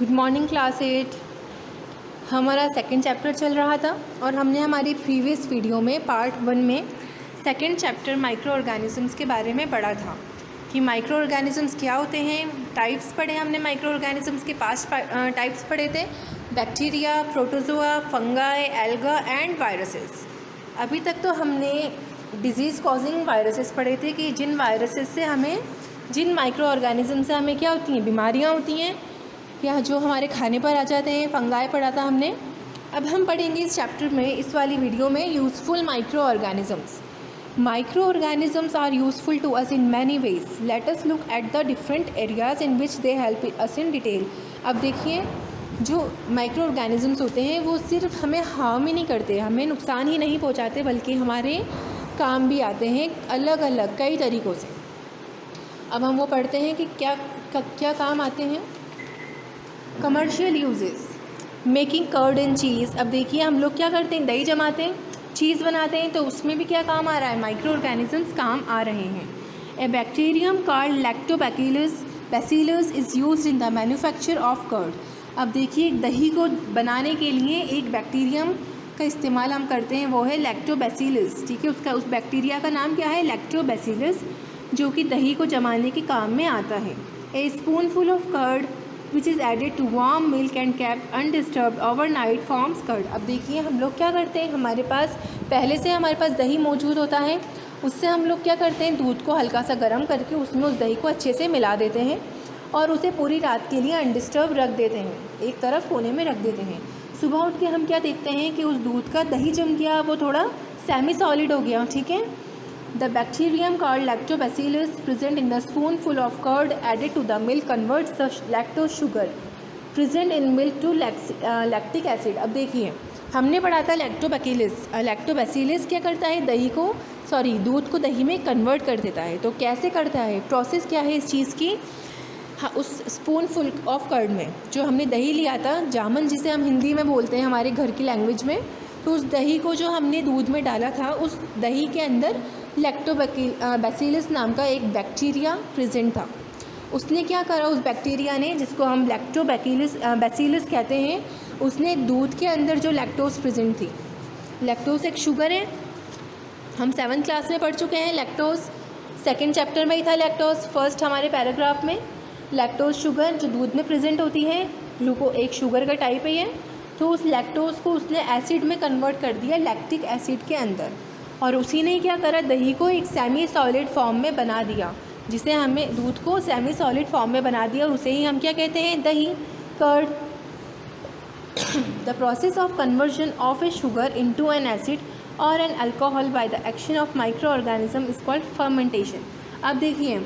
Good morning class 8। हमारा second chapter चल रहा था और हमने हमारी प्रीवियस वीडियो में पार्ट 1 में सेकंड चैप्टर माइक्रो ऑर्गेनिजम्स के बारे में पढ़ा था कि माइक्रो ऑर्गेनिजम्स क्या होते हैं। टाइप्स पढ़े हमने माइक्रो ऑर्गेनिजम्स के 5 टाइप्स पढ़े थे, bacteria, protozoa, fungi, alga and viruses. अभी तक तो हमने डिजीज़ कॉजिंग वायरसेस पढ़े थे कि जिन माइक्रो ऑर्गेनिज्म से हमें क्या होती हैं, बीमारियां होती हैं या जो हमारे खाने पर आ जाते हैं। फंगाई पढ़ा था हमने। अब हम पढ़ेंगे इस चैप्टर में, इस वाली वीडियो में, useful microorganisms. Microorganisms are useful to us in many ways. Let us look at the different areas in which they help us in detail. अब देखिए, जो माइक्रो ऑर्गेनिजम्स होते हैं वो सिर्फ हमें हार्म ही नहीं करते, हमें नुकसान ही नहीं पहुंचाते, बल्कि हमारे काम भी आते हैं अलग अलग कई तरीक़ों से। अब हम वो पढ़ते हैं कि क्या काम आते हैं। Commercial uses, making curd and cheese. अब देखिए, हम लोग क्या करते हैं, दही जमाते हैं, चीज़ बनाते हैं, तो उसमें भी क्या काम आ रहा है, माइक्रो ऑर्गेनिजम्स काम आ रहे हैं। A bacterium called lactobacillus is used in the manufacture of curd. अब देखिए, दही को बनाने के लिए एक बैक्टीरियम का इस्तेमाल हम करते हैं, वो है लैक्टोबैसिलस। ठीक है, उस बैक्टीरिया का नाम क्या है, लैक्टोबैसिलस, जो कि दही को जमाने के काम में आता है। A spoonful of curd which is added to warm milk and kept undisturbed overnight forms curd. अब देखिए, हम लोग क्या करते हैं, पहले से हमारे पास दही मौजूद होता है, उससे हम लोग क्या करते हैं, दूध को हल्का सा गर्म करके उसमें उस दही को अच्छे से मिला देते हैं और उसे पूरी रात के लिए अनडिस्टर्ब रख देते हैं, एक तरफ कोने में रख देते हैं। सुबह उठ के हम क्या देखते हैं कि उस दूध का दही जम गया, वो थोड़ा सेमी सॉलिड हो गया। ठीक है, The bacterium called lactobacillus present in the spoonful of curd added to the milk converts the lactose sugar present in milk to lactic acid। अब देखिए, हमने पढ़ा था लैक्टोबैसिलस क्या करता है, दूध को दही में कन्वर्ट कर देता है। तो कैसे करता है, प्रोसेस क्या है इस चीज़ की। हाँ, उस स्पूनफुल ऑफ कर्ड में जो हमने दही लिया था, जामन जिसे हम हिंदी में बोलते हैं हमारे घर की लैंग्वेज में, तो उस दही को जो हमने दूध में डाला था, उस दही के अंदर लैक्टोबैसिलस नाम का एक बैक्टीरिया प्रेजेंट था। उसने क्या करा, उस बैक्टीरिया ने, जिसको हम बैसिलस कहते हैं, उसने दूध के अंदर जो लैक्टोज प्रेजेंट थी, लैक्टोज एक शुगर है, हम 7th क्लास में पढ़ चुके हैं। लैक्टोज सेकंड चैप्टर में ही था, लैक्टोज फर्स्ट हमारे पैराग्राफ में। लैक्टोज शुगर जो दूध में प्रेजेंट होती है, एक शुगर का टाइप है ये। तो उस लैक्टोज को उसने एसिड में कन्वर्ट कर दिया, लैक्टिक एसिड के अंदर, और उसी ने क्या करा, दही को एक सेमी सॉलिड फॉर्म में बना दिया, जिसे हमें दूध को सेमी सॉलिड फॉर्म में बना दिया, और उसे ही हम क्या कहते हैं, दही, curd. The process of conversion of a sugar into an acid और an alcohol by the action of microorganism is called fermentation. अब देखिए,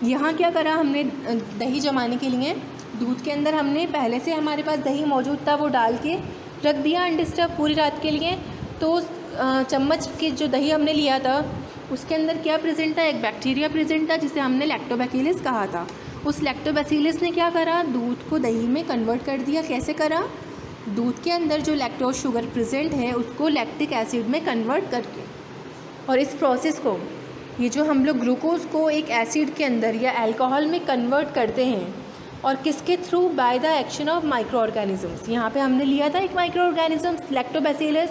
यहाँ क्या करा हमने, दही जमाने के लिए दूध के अंदर हमने पहले से हमारे पास दही मौजूद था, वो डाल के रख दिया अनडिस्टर्ब पूरी रात के लिए। तो चम्मच के जो दही हमने लिया था, उसके अंदर क्या प्रेजेंट था, एक बैक्टीरिया प्रेजेंट था, जिसे हमने लैक्टोबैसिलस कहा था। उस लैक्टोबैसिलस ने क्या करा, दूध को दही में कन्वर्ट कर दिया। कैसे करा, दूध के अंदर जो लैक्टोज शुगर प्रेजेंट है, उसको लैक्टिक एसिड में कन्वर्ट करके, और इस प्रोसेस को, ये जो हम लोग ग्लूकोज को एक एसिड के अंदर या अल्कोहल में कन्वर्ट करते हैं, और किसके through, bye the action of micro organisms. यहाँ पे हमने लिया था एक माइक्रो ऑर्गेनिजम्स लैक्टोबैसिलस।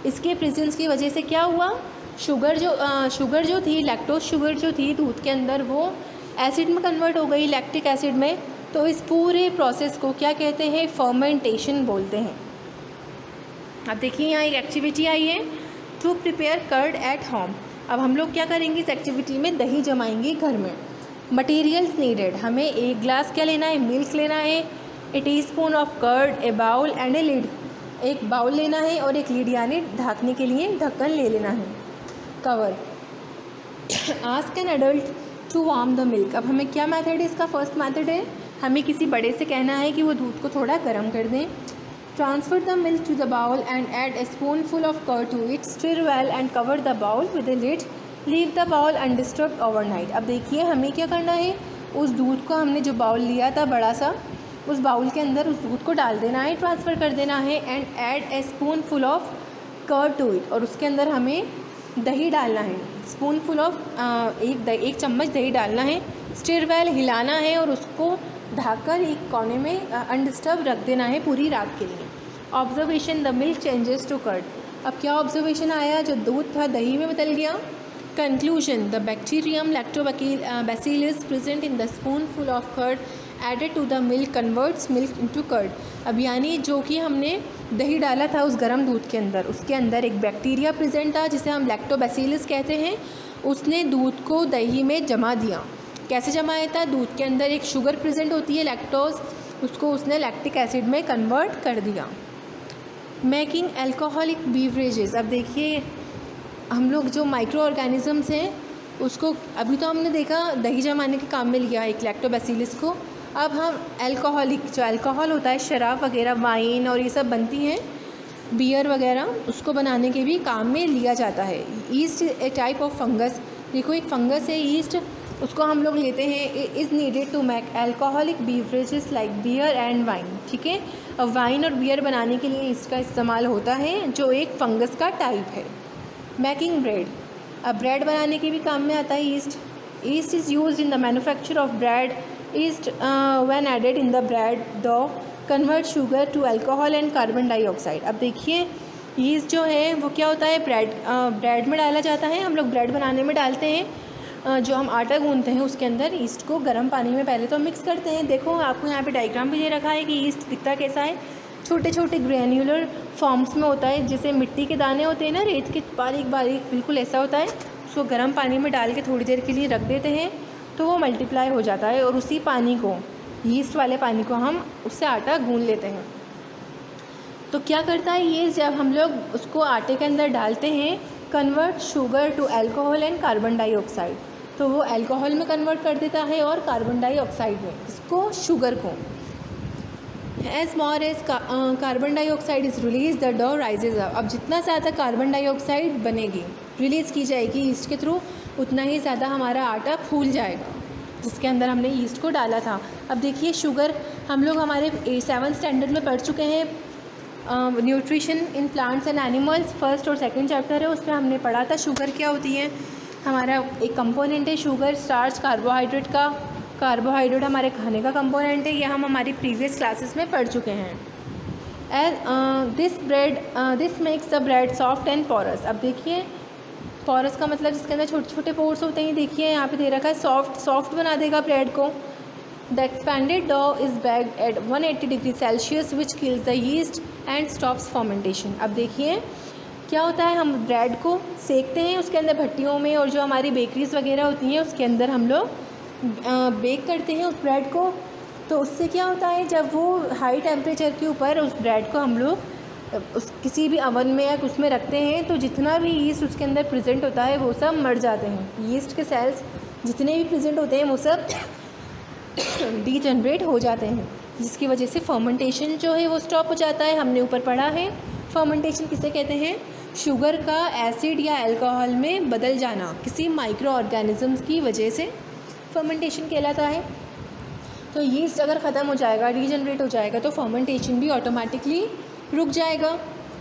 इसके प्रेजेंस की वजह से क्या हुआ, शुगर जो थी, लैक्टोज शुगर जो थी दूध के अंदर, वो एसिड में कन्वर्ट हो गई, लैक्टिक एसिड में। तो इस पूरे प्रोसेस को क्या कहते हैं, फर्मेंटेशन बोलते हैं। अब देखिए, यहाँ एक एक्टिविटी आई है, to prepare curd at home. अब हम लोग क्या करेंगे, इस एक्टिविटी में दही जमाएंगे घर में। मटेरियल्स नीडेड, हमें एक ग्लास क्या लेना है, मिल्क लेना है, a teaspoon of curd, a bowl and a lid. एक बाउल लेना है और एक लीड, यानी ढकने के लिए ढक्कन ले लेना है, cover. Ask an adult to warm the milk. अब हमें क्या मेथड है, इसका फर्स्ट मेथड है, हमें किसी बड़े से कहना है कि वो दूध को थोड़ा गर्म कर दें। Transfer the milk to the bowl and add a spoonful of curd to it, stir well and cover the bowl with a lid, leave the bowl undisturbed overnight. अब देखिए, हमें क्या करना है, उस दूध को, हमने जो बाउल लिया था बड़ा सा, उस बाउल के अंदर उस दूध को डाल देना है, ट्रांसफ़र कर देना है, and add a spoonful of curd to it, और उसके अंदर हमें दही डालना है, स्पूनफुल ऑफ एक चम्मच दही डालना है, स्टिर वेल हिलाना है, और उसको ढककर एक कोने में अनडिस्टर्ब रख देना है पूरी रात के लिए। Observation, the milk changes to curd. अब क्या ऑब्जर्वेशन आया, जो दूध था दही में बदल गया। Conclusion, the bacterium lactobacillus present in the spoonful of curd added to the milk converts milk into curd. अब यानी जो कि हमने दही डाला था उस गर्म दूध के अंदर, उसके अंदर एक बैक्टीरिया प्रेजेंट था जिसे हम लैक्टोबैसिलस कहते हैं। उसने दूध को दही में जमा दिया। कैसे जमाया था, दूध के अंदर एक शुगर प्रेजेंट होती है लैक्टोज, उसको उसने लैक्टिक एसिड में कन्वर्ट कर दिया। Making alcoholic beverages. अब देखिए हम लोग जो माइक्रो ऑर्गेनिजम्स हैं उसको अभी तो हमने देखा दही जमाने के काम में लिया एक लैक्टोबैसिलस को। अब हम अल्कोहलिक, जो अल्कोहल होता है शराब वगैरह, वाइन और ये सब बनती हैं, बियर वगैरह, उसको बनाने के भी काम में लिया जाता है। East A type of fungus. देखो एक फंगस है ईस्ट, उसको हम लोग लेते हैं। Is needed to make alcoholic beverages like beer and wine. ठीक है, अब वाइन और बियर बनाने के लिए ईस्ट का इस्तेमाल होता है जो एक फंगस का टाइप है। Making bread. अब ब्रेड बनाने के भी काम में आता है yeast. Yeast is used in the manufacture of bread. Yeast when added in the bread dough convert sugar to alcohol and carbon dioxide. अब देखिए ईस्ट जो है वो क्या होता है, ब्रेड में डाला जाता है। हम लोग ब्रेड बनाने में डालते हैं। जो हम आटा गूंथते हैं उसके अंदर ईस्ट को गर्म पानी में पहले तो मिक्स करते हैं। देखो आपको यहाँ पे डायग्राम भी दे रखा है कि ईस्ट दिखता कैसा है, छोटे छोटे ग्रैन्युलर फॉर्म्स में होता है, जैसे मिट्टी के दाने होते हैं ना, रेत के बारीक बारीक, बिल्कुल ऐसा होता है। उसको गर्म पानी में डाल के थोड़ी देर के लिए रख देते हैं तो वो मल्टीप्लाई हो जाता है और उसी पानी को, यीस्ट वाले पानी को हम उससे आटा गूंथ लेते हैं। तो क्या करता है ये, जब हम लोग उसको आटे के अंदर डालते हैं, convert sugar to alcohol and carbon dioxide, तो वो अल्कोहल में कन्वर्ट कर देता है और कार्बन डाइऑक्साइड में, इसको शुगर को। As more as carbon dioxide is released the dough rises up. अब जितना ज़्यादा कार्बन डाइऑक्साइड बनेगी, रिलीज़ की जाएगी ईस्ट के थ्रू, उतना ही ज़्यादा हमारा आटा फूल जाएगा जिसके अंदर हमने ईस्ट को डाला था। अब देखिए शुगर, हम लोग हमारे 7th स्टैंडर्ड में पढ़ चुके हैं, nutrition in plants and animals, first और सेकंड चैप्टर है, उसमें हमने पढ़ा था शुगर क्या होती है। हमारा एक कंपोनेंट है शुगर, स्टार्च कार्बोहाइड्रेट का। कार्बोहाइड्रेट हमारे खाने का कंपोनेंट है, यह हम हमारी प्रीवियस क्लासेस में पढ़ चुके हैं। This makes the bread soft and porous. अब देखिए पोरस का मतलब जिसके अंदर छोटे छोटे पोर्स होते हैं, देखिए यहाँ पे दे रखा है, सॉफ्ट बना देगा ब्रेड को। The expanded dough is baked at 180 degree celsius which kills the yeast and stops fermentation. अब देखिए क्या होता है, हम ब्रेड को सेकते हैं उसके अंदर भट्टियों में, और जो हमारी बेकरीज वगैरह होती हैं उसके अंदर हम लोग बेक करते हैं उस ब्रेड को। तो उससे क्या होता है, जब वो हाई टेम्परेचर के ऊपर उस ब्रेड को हम लोग उस किसी भी अवन में या उसमें रखते हैं, तो जितना भी यीस्ट उसके अंदर प्रेजेंट होता है वो सब मर जाते हैं। यीस्ट के सेल्स जितने भी प्रेजेंट होते हैं वो सब डीजनरेट हो जाते हैं, जिसकी वजह से फर्मेंटेशन जो है वो स्टॉप हो जाता है। हमने ऊपर पढ़ा है फर्मेंटेशन किसे कहते हैं, शुगर का एसिड या अल्कोहल में बदल जाना किसी माइक्रो ऑर्गेनिजम्स की वजह से फर्मेंटेशन कहलाता है। तो यीस्ट अगर ख़त्म हो जाएगा, डीजनरेट हो जाएगा, तो फर्मेंटेशन भी ऑटोमेटिकली रुक जाएगा।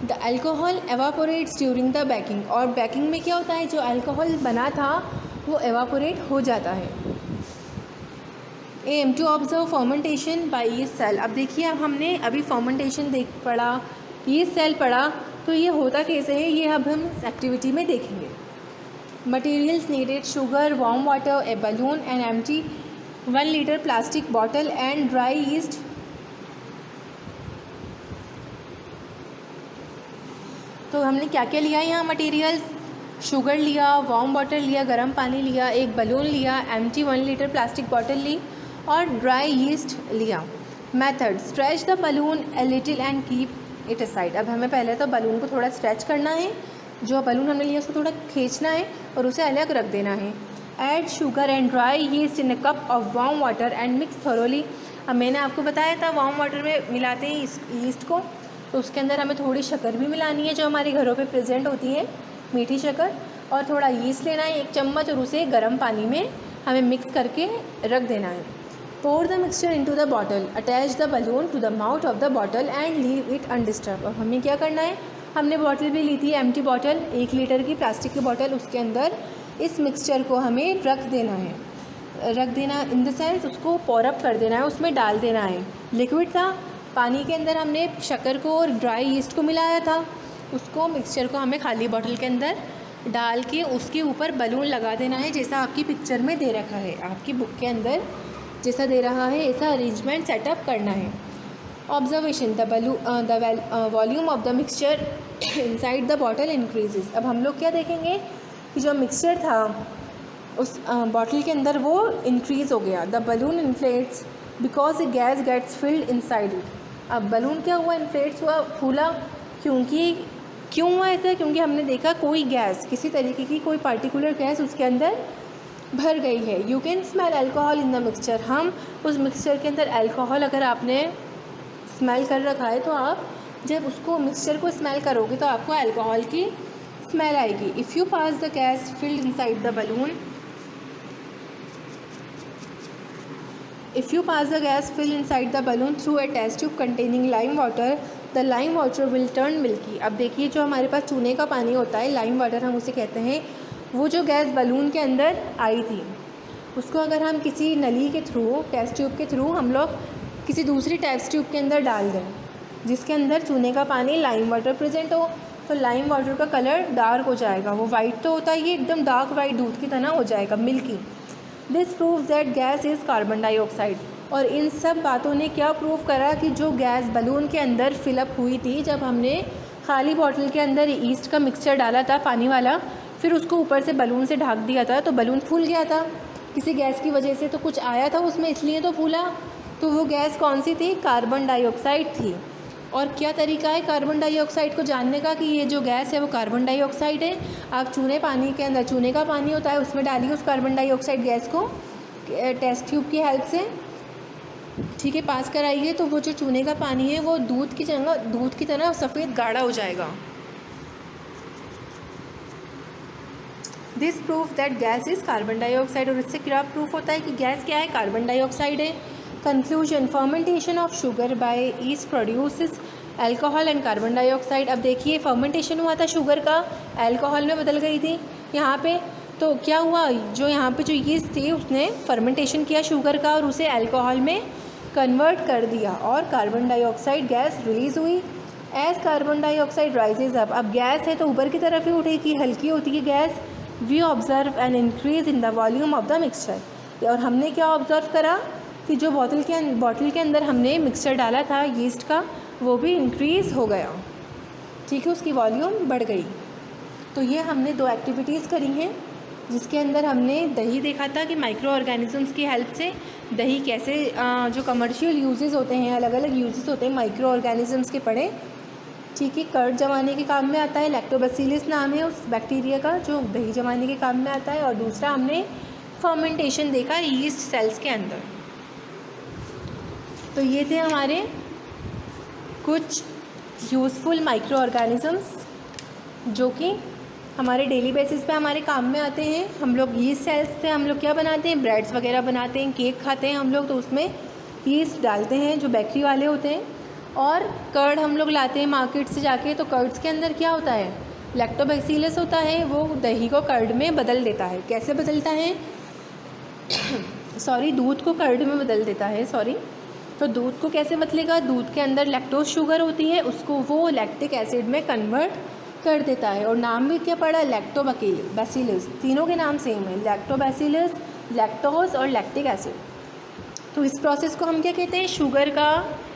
The alcohol evaporates during the baking. और बेकिंग में क्या होता है, जो अल्कोहल बना था वो एवापोरेट हो जाता है। Aim to observe fermentation by yeast cell. अब देखिए अब हमने अभी फर्मेंटेशन पढ़ा, यीस्ट सेल पढ़ा, तो ये होता कैसे है ये अब हम इस एक्टिविटी में देखेंगे। Materials needed, sugar, warm water, A balloon, an empty 1 litre plastic bottle and dry yeast. तो हमने क्या क्या लिया यहाँ मटेरियल्स, शुगर लिया, वार्म वाटर लिया, गर्म पानी लिया, एक बलून लिया, एम्प्टी 1 लीटर प्लास्टिक बॉटल ली और ड्राई यीस्ट लिया। Method, stretch the balloon a little and keep it aside. अब हमें पहले तो बलून को थोड़ा स्ट्रेच करना है, जो बलून हमने लिया उसको थोड़ा खींचना है और उसे अलग रख देना है। Add sugar and dry yeast in a cup of warm water and mix thoroughly. अब मैंने आपको बताया था वार्म वाटर में मिलाते हैं इस यीस्ट को, तो उसके अंदर हमें थोड़ी शक्कर भी मिलानी है जो हमारे घरों पे प्रेजेंट होती है, मीठी शक्कर, और थोड़ा यीस्ट लेना है 1 चम्मच और उसे गर्म पानी में हमें मिक्स करके रख देना है। Pour the mixture into the bottle, attach the balloon to the mouth of the bottle and leave it undisturbed. अब हमें क्या करना है, हमने बॉटल भी ली थी एम्प्टी बॉटल, 1 लीटर की प्लास्टिक की बॉटल, उसके अंदर इस मिक्सचर को हमें रख देना है। रख देना, इन द सेंस उसको पॉर अप कर देना है, उसमें डाल देना है। लिक्विड था, पानी के अंदर हमने शक्कर को और ड्राई यीस्ट को मिलाया था। उसको मिक्सचर को हमें खाली बॉटल के अंदर डाल के उसके ऊपर बलून लगा देना है, जैसा आपकी पिक्चर में दे रखा है, आपकी बुक के अंदर जैसा दे रहा है, ऐसा अरेंजमेंट सेटअप करना है। Observation, the volume of the mixture inside the bottle increases. अब हम लोग क्या देखेंगे कि जो मिक्सचर था उस बॉटल के अंदर वो इंक्रीज़ हो गया। The balloon inflates because the gas gets filled inside it. अब बलून क्या हुआ, इन्फ्लेट्स हुआ, फूला, क्यों हुआ ऐसा? क्योंकि हमने देखा कोई गैस, किसी तरीके की कोई पार्टिकुलर गैस उसके अंदर भर गई है। You can smell alcohol in the mixture. हम उस मिक्सचर के अंदर अल्कोहल अगर आपने स्मेल कर रखा है तो आप जब उसको मिक्सचर को स्मेल करोगे तो आपको अल्कोहल की स्मेल आएगी। If you pass the gas filled inside the balloon, If you pass the gas filled inside the balloon through a test tube containing lime water, the lime water will turn milky। अब देखिए जो हमारे पास चूने का पानी होता है, lime water हम उसे कहते हैं, वो जो गैस बलून के अंदर आई थी उसको अगर हम किसी नली के थ्रू, टेस्ट ट्यूब के थ्रू हम लोग किसी दूसरी टेस्ट ट्यूब के अंदर डाल दें जिसके अंदर चूने का पानी लाइम वाटर प्रेजेंट हो, तो लाइम वाटर का कलर डार्क हो जाएगा। वो वाइट तो होता है, ये एकदम डार्क वाइट दूध की तरह हो जाएगा, milky. This proves that gas is carbon dioxide. और इन सब बातों ने क्या प्रूव करा कि जो गैस बलून के अंदर फिलअप हुई थी, जब हमने खाली बॉटल के अंदर ईस्ट का मिक्सचर डाला था पानी वाला, फिर उसको ऊपर से बलून से ढक दिया था तो बलून फूल गया था किसी गैस की वजह से, तो कुछ आया था उसमें इसलिए तो फूला। तो वो गैस कौन सी थी? कार्बन डाइऑक्साइड थी। और क्या तरीका है कार्बन डाइऑक्साइड को जानने का कि ये जो गैस है वो कार्बन डाइऑक्साइड है? आप चूने पानी के अंदर, चूने का पानी होता है उसमें डालिए उस कार्बन डाइऑक्साइड गैस को टेस्ट ट्यूब की हेल्प से, ठीक है, पास कराइए, तो वो जो चूने का पानी है वो दूध की तरह सफ़ेद गाढ़ा हो जाएगा। This proof that gas is carbon dioxide. और इससे क्या प्रूफ होता है कि गैस क्या है? कार्बन डाइऑक्साइड है। Conclusion, fermentation of sugar bye east produces alcohol and carbon dioxide. अब देखिए फर्मेंटेशन हुआ था शुगर का, अल्कोहल में बदल गई थी यहाँ पे, तो क्या हुआ, जो यहाँ पे जो यीस्ट थी उसने फर्मेंटेशन किया शुगर का और उसे अल्कोहल में कन्वर्ट कर दिया और कार्बन डाइऑक्साइड गैस रिलीज़ हुई। As carbon dioxide rises up, अब गैस है तो ऊपर की तरफ ही उठेगी, हल्की होती है gas. We observe an increase in the volume of the mixture. और हमने क्या ऑब्जर्व करा कि जो बॉटल के अंदर हमने मिक्सचर डाला था यीस्ट का, वो भी इंक्रीज़ हो गया, ठीक है, उसकी वॉल्यूम बढ़ गई। तो ये हमने 2 एक्टिविटीज़ करी हैं जिसके अंदर हमने दही देखा था कि माइक्रो ऑर्गेनिजम्स की हेल्प से दही कैसे, जो कमर्शियल यूजेस होते हैं, अलग अलग यूजेस होते हैं माइक्रो ऑर्गेनिजम्स के पढ़े, ठीक है। कर्ड जमाने के काम में आता है, लैक्टोबैसिलस नाम है उस बैक्टीरिया का जो दही जमाने के काम में आता है। और दूसरा हमने फर्मेंटेशन देखा यीस्ट सेल्स के अंदर। तो ये थे हमारे कुछ यूज़फुल माइक्रो ऑर्गेनिजम्स जो कि हमारे डेली बेसिस पे हमारे काम में आते हैं। हम लोग यीस्ट सेल्स से हम लोग क्या बनाते हैं, ब्रेड्स वगैरह बनाते हैं, केक खाते हैं हम लोग, तो उसमें यीस्ट डालते हैं जो बेकरी वाले होते हैं। और कर्ड हम लोग लाते हैं मार्केट से जाके, तो कर्ड्स के अंदर क्या होता है, लैक्टोबैसिलस होता है, वो दही को कर्ड में बदल देता है। कैसे बदलता है सॉरी, दूध को कर्ड में बदल देता है, सॉरी। तो दूध को कैसे बदलेगा, दूध के अंदर लैक्टोज शुगर होती है, उसको वो लैक्टिक एसिड में कन्वर्ट कर देता है। और नाम भी क्या पड़ा, लैक्टोबैसिलस, तीनों के नाम सेम है, लैक्टोबैसिलस, लैक्टोज और लैक्टिक एसिड। तो इस प्रोसेस को हम क्या कहते हैं, शुगर का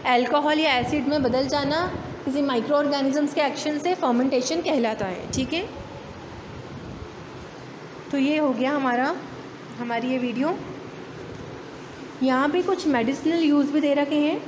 अल्कोहल या एसिड में बदल जाना किसी माइक्रो ऑर्गेनिजम्स के एक्शन से फर्मेंटेशन कहलाता है, ठीक है। तो ये हो गया हमारी ये वीडियो। यहाँ पे कुछ मेडिसिनल यूज़ भी दे रखे हैं,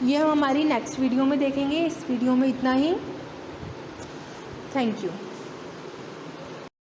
ये हम हमारी नेक्स्ट वीडियो में देखेंगे। इस वीडियो में इतना ही, थैंक यू।